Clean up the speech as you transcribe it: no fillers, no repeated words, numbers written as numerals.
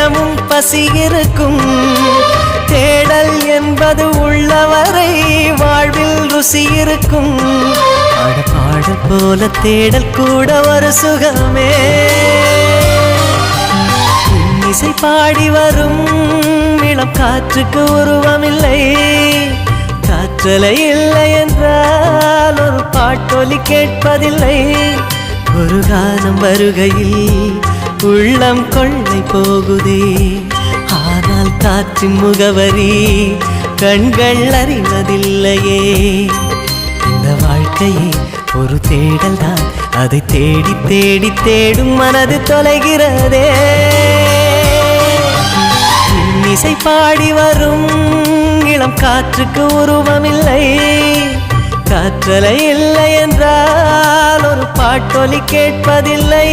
தினமும் பசி இருக்கும். தேடல் என்பது உள்ளவரை வாழ்வில் ருசி இருக்கும். பாடல் போல தேடல் கூட ஒரு சுகமே. இசை பாடி வரும் இளம் காற்றுக்கு உருவமில்லை. காற்றலை இல்லை என்றால் ஒரு பாட்டொலி கேட்பதில்லை. ஒரு காலம் வருகையில் உள்ளம் கொள்ளை போகுதே. ஆனால் காற்றின் முகவரி கண்கள் அறிவதில்லையே. இந்த வாழ்க்கையே ஒரு தேடல் தான். அதை தேடி தேடி தேடும் மனது தொலைகிறதே. இசை பாடி வரும் இளம் காற்றுக்கு உருவமில்லை. காற்றலை இல்லை என்றால் ஒரு பாட்டொலி கேட்பதில்லை.